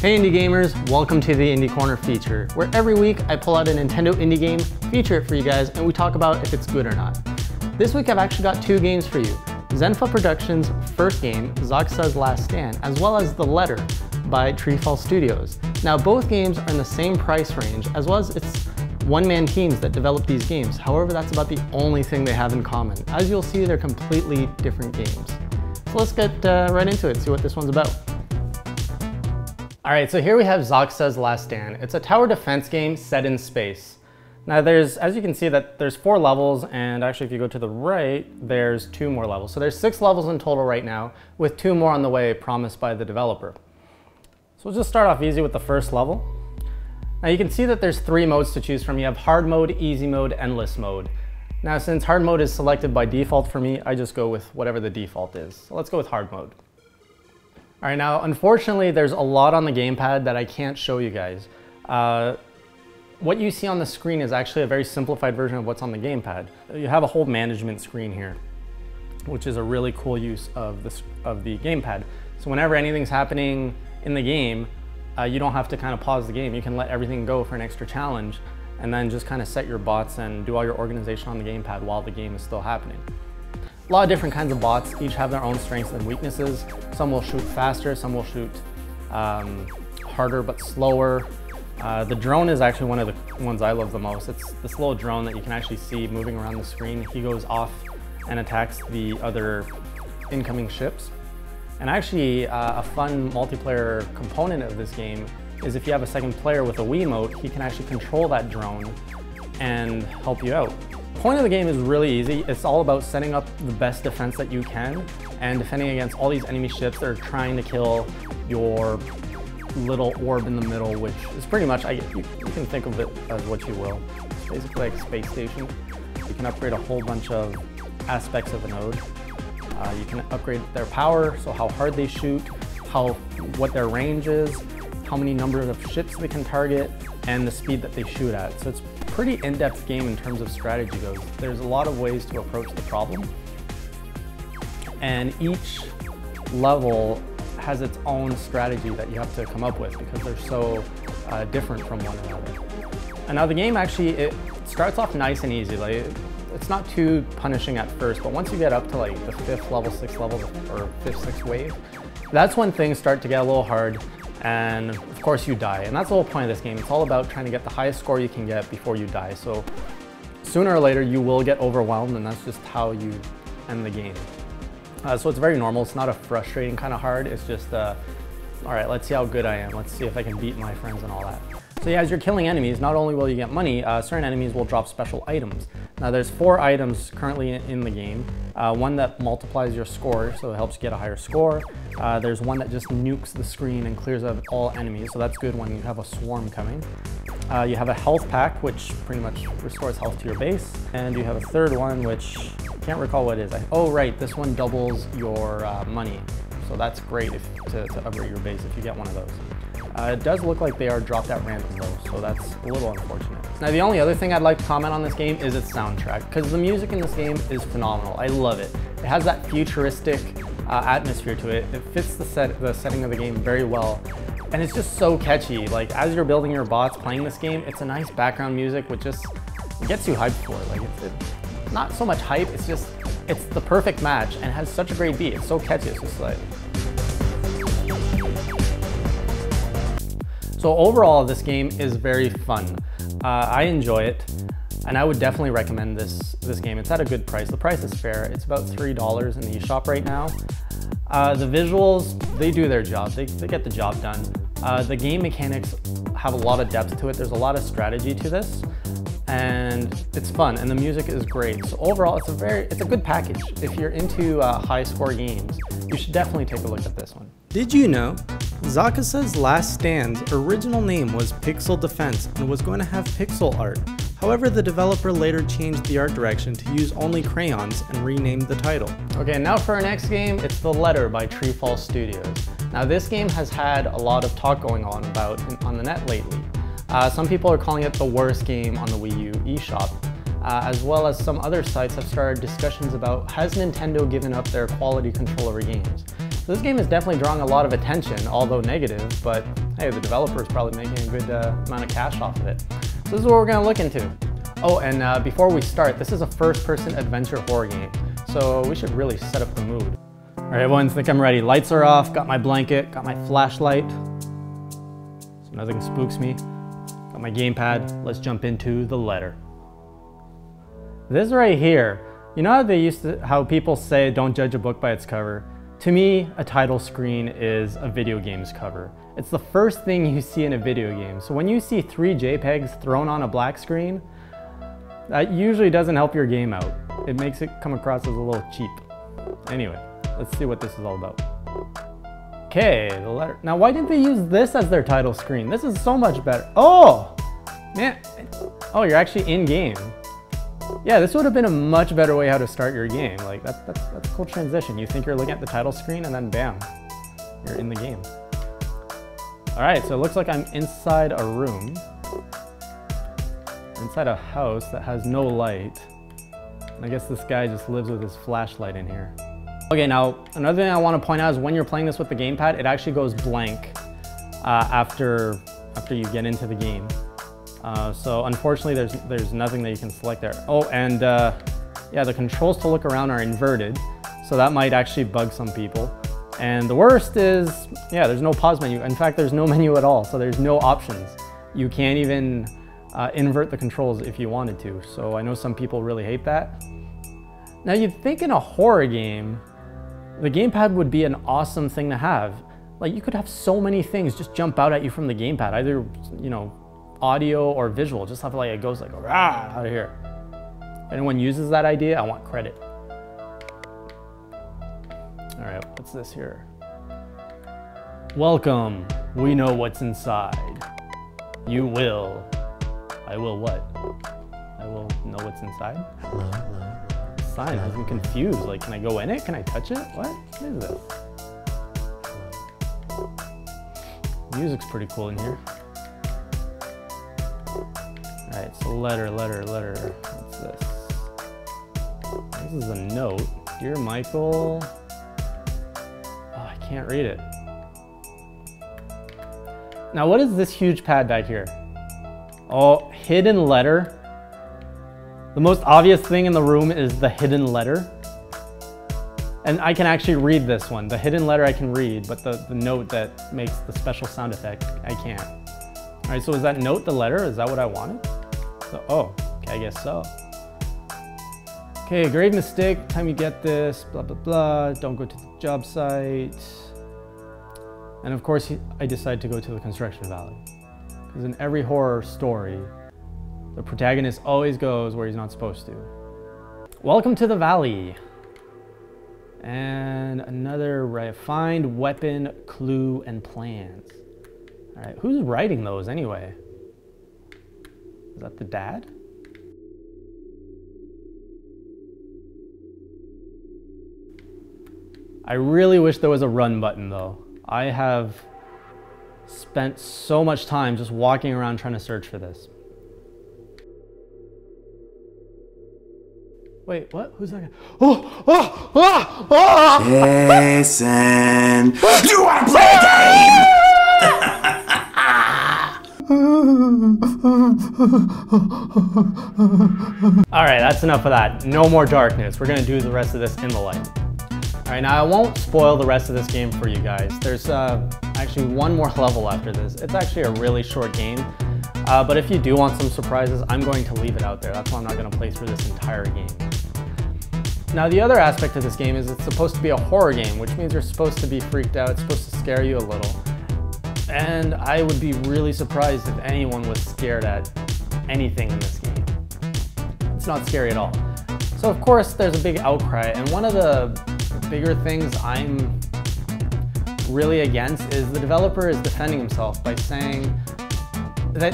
Hey indie gamers, welcome to the Indie Corner feature, where every week I pull out a Nintendo indie game, feature it for you guys, and we talk about if it's good or not. This week I've actually got two games for you. Zenfa Productions' first game, ZaciSa's Last Stand, as well as The Letter by Treefall Studios. Now both games are in the same price range, as well as it's one-man teams that develop these games. However, that's about the only thing they have in common. As you'll see, they're completely different games. So let's get right into it, see what this one's about. Alright, so here we have ZaciSa's Last Stand. It's a tower defense game set in space. Now as you can see, there's 4 levels, and actually if you go to the right, there's 2 more levels. So there's 6 levels in total right now, with 2 more on the way promised by the developer. So we'll just start off easy with the first level. Now you can see that there's 3 modes to choose from. You have hard mode, easy mode, endless mode. Now since hard mode is selected by default for me, I just go with whatever the default is. So let's go with hard mode. All right, now unfortunately there's a lot on the gamepad that I can't show you guys. What you see on the screen is actually a very simplified version of what's on the gamepad. You have a whole management screen here, which is a really cool use of the gamepad. So whenever anything's happening in the game, you don't have to kind of pause the game. You can let everything go for an extra challenge and then just kind of set your bots and do all your organization on the gamepad while the game is still happening. A lot of different kinds of bots, each have their own strengths and weaknesses. Some will shoot faster, some will shoot harder but slower. The drone is actually one of the ones I love the most. It's this little drone that you can actually see moving around the screen. He goes off and attacks the other incoming ships. And actually, a fun multiplayer component of this game is if you have a second player with a Wiimote, he can actually control that drone and help you out. The point of the game is really easy. It's all about setting up the best defense that you can and defending against all these enemy ships that are trying to kill your little orb in the middle, which is pretty much, you can think of it as what you will. It's basically like a space station. You can upgrade a whole bunch of aspects of a node. You can upgrade their power, so how hard they shoot, what their range is, how many number of ships they can target, and the speed that they shoot at. So it's a pretty in-depth game in terms of strategy goes. There's a lot of ways to approach the problem, and each level has its own strategy that you have to come up with because they're so different from one another. And now the game actually, it starts off nice and easy. Like, it's not too punishing at first, but once you get up to like the 5th level, 6th level, or 5th, 6th wave, that's when things start to get a little hard, and of course you die. And that's the whole point of this game. It's all about trying to get the highest score you can get before you die. So sooner or later you will get overwhelmed, and that's just how you end the game. So it's very normal. It's not a frustrating kind of hard. It's just, all right, let's see how good I am. Let's see if I can beat my friends and all that. So yeah, as you're killing enemies, not only will you get money, certain enemies will drop special items. Now there's 4 items currently in the game. One that multiplies your score, so it helps you get a higher score. There's one that just nukes the screen and clears out all enemies, so that's good when you have a swarm coming. You have a health pack, which pretty much restores health to your base. And you have a third one, which I can't recall what it is. Oh right, this one doubles your money. So that's great to upgrade your base if you get one of those. It does look like they are dropped at random though, so that's a little unfortunate. Now the only other thing I'd like to comment on this game is its soundtrack, because the music in this game is phenomenal. I love it. It has that futuristic atmosphere to it. It fits the setting of the game very well. And it's just so catchy. Like as you're building your bots playing this game, it's a nice background music which just gets you hyped for it. Like it's not so much hype, it's the perfect match and has such a great beat. It's so catchy, it's just like... So overall, this game is very fun. I enjoy it, and I would definitely recommend this game. It's at a good price. The price is fair. It's about $3 in the eShop right now. The visuals, they do their job. They get the job done. The game mechanics have a lot of depth to it. There's a lot of strategy to this, and it's fun, and the music is great. So overall, it's a good package. If you're into high score games, you should definitely take a look at this one. Did you know ZaciSa's Last Stand's original name was Pixel Defense and was going to have pixel art. However, the developer later changed the art direction to use only crayons and renamed the title. Okay, now for our next game, it's The Letter by Treefall Studios. Now this game has had a lot of talk going on the net lately. Some people are calling it the worst game on the Wii U eShop, as well as some other sites have started discussions about, has Nintendo given up their quality control over games? So this game is definitely drawing a lot of attention, although negative, but hey, the developer is probably making a good amount of cash off of it. So this is what we're gonna look into. Oh, and before we start, this is a first-person adventure horror game, so we should really set up the mood. All right, everyone, think I'm ready. Lights are off, got my blanket, got my flashlight, so nothing spooks me. Got my gamepad, let's jump into the letter. This right here, you know how people say don't judge a book by its cover? To me, a title screen is a video game's cover. It's the first thing you see in a video game. So when you see 3 JPEGs thrown on a black screen, that usually doesn't help your game out. It makes it come across as a little cheap. Anyway, let's see what this is all about. Okay, the letter. Now, why didn't they use this as their title screen? This is so much better. Oh, man. Oh, you're actually in game. Yeah, this would have been a much better way how to start your game. Like, that's a cool transition. You think you're looking at the title screen and then bam, you're in the game. All right, so it looks like I'm inside a room, inside a house that has no light. And I guess this guy just lives with his flashlight in here. Okay, now, another thing I want to point out is when you're playing this with the gamepad, it actually goes blank after you get into the game. So unfortunately, there's nothing that you can select there. Oh, and yeah, the controls to look around are inverted, so that might actually bug some people. And the worst is, yeah, there's no pause menu. In fact, there's no menu at all, so there's no options. You can't even invert the controls if you wanted to. So I know some people really hate that. Now you'd think in a horror game, the gamepad would be an awesome thing to have. Like you could have so many things just jump out at you from the gamepad, either, you know, audio or visual, just have like it goes like rah out of here. If anyone uses that idea, I want credit. All right, what's this here? Welcome, we know what's inside. You will. I will what? I will know what's inside? Hello, hello. The sign has me confused. Like, can I go in it? Can I touch it? What is this? Music's pretty cool in here. All right, so letter. What's this? This is a note. Dear Michael. Oh, I can't read it. Now, what is this huge pad back here? Oh, hidden letter. The most obvious thing in the room is the hidden letter. And I can actually read this one. The hidden letter I can read, but the note that makes the special sound effect, I can't. All right, so is that note the letter? Is that what I wanted? So, oh, okay, I guess so. Okay, grave mistake, time you get this, blah, blah, blah. Don't go to the job site. And of course, I decide to go to the construction valley. Because in every horror story, the protagonist always goes where he's not supposed to. Welcome to the valley. And another, right, find weapon, clue, and plans. All right, who's writing those anyway? Is that the dad? I really wish there was a run button though. I have spent so much time just walking around trying to search for this. Wait, what? Who's that guy? Oh! Jason! You want to play a game? All right, that's enough of that. No more darkness. We're gonna do the rest of this in the light. All right, now I won't spoil the rest of this game for you guys. There's actually one more level after this. It's actually a really short game, but if you do want some surprises, I'm going to leave it out there. That's why I'm not gonna play through this entire game. Now the other aspect of this game is it's supposed to be a horror game, which means you're supposed to be freaked out. It's supposed to scare you a little. And I would be really surprised if anyone was scared at anything in this game. It's not scary at all. So of course there's a big outcry, and one of the bigger things I'm really against is the developer is defending himself by saying that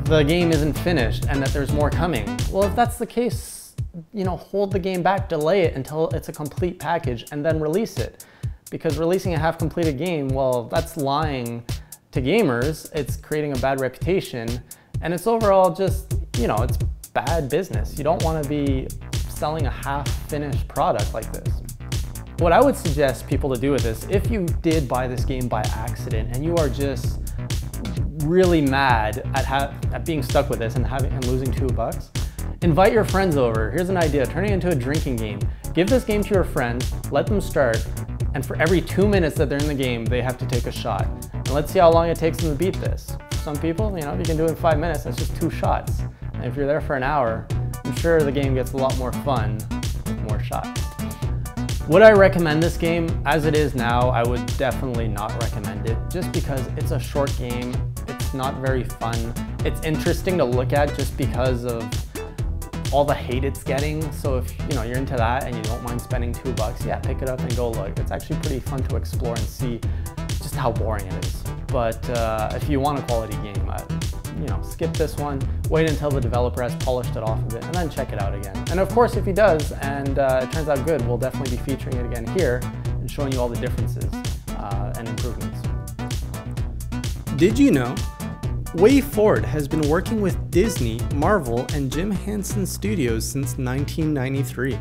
the game isn't finished and that there's more coming. Well, if that's the case, you know, hold the game back, delay it until it's a complete package and then release it. Because releasing a half-completed game, well, that's lying to gamers, it's creating a bad reputation, and it's overall just, you know, it's bad business. You don't want to be selling a half-finished product like this. What I would suggest people to do with this, if you did buy this game by accident and you are just really mad at being stuck with this and losing $2, invite your friends over. Here's an idea, turn it into a drinking game. Give this game to your friends, let them start, and for every 2 minutes that they're in the game, they have to take a shot. And let's see how long it takes them to beat this. Some people, if you can do it in 5 minutes, that's just 2 shots. And if you're there for an hour, I'm sure the game gets a lot more fun with more shots. Would I recommend this game? As it is now, I would definitely not recommend it, just because it's a short game. It's not very fun. It's interesting to look at just because of all the hate it's getting. So if you're into that and you don't mind spending $2, yeah, pick it up and go look. It's actually pretty fun to explore and see just how boring it is. But if you want a quality game, skip this one, wait until the developer has polished it off a bit, and then check it out again. And of course, if he does, and it turns out good, we'll definitely be featuring it again here and showing you all the differences and improvements. Did you know? WayForward has been working with Disney, Marvel, and Jim Henson Studios since 1993.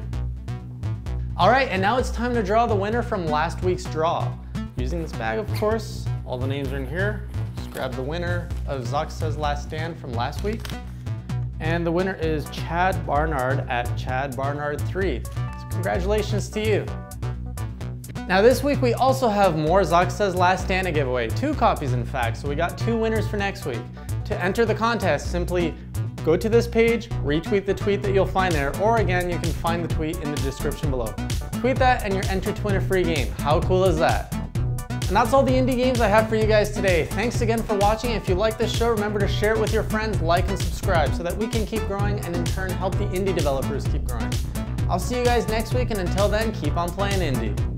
All right, and now it's time to draw the winner from last week's draw. Using this bag, of course, all the names are in here. Just grab the winner of ZaciSa's Last Stand from last week. And the winner is Chad Barnard at ChadBarnard3. So congratulations to you. Now this week we also have more ZaciSa's Last Stand to give away, 2 copies in fact, so we got 2 winners for next week. To enter the contest, simply go to this page, retweet the tweet that you'll find there, or again, you can find the tweet in the description below. Tweet that and you're entered to win a free game. How cool is that? And that's all the indie games I have for you guys today. Thanks again for watching. If you like this show, remember to share it with your friends, like and subscribe so that we can keep growing and in turn help the indie developers keep growing. I'll see you guys next week, and until then, keep on playing indie.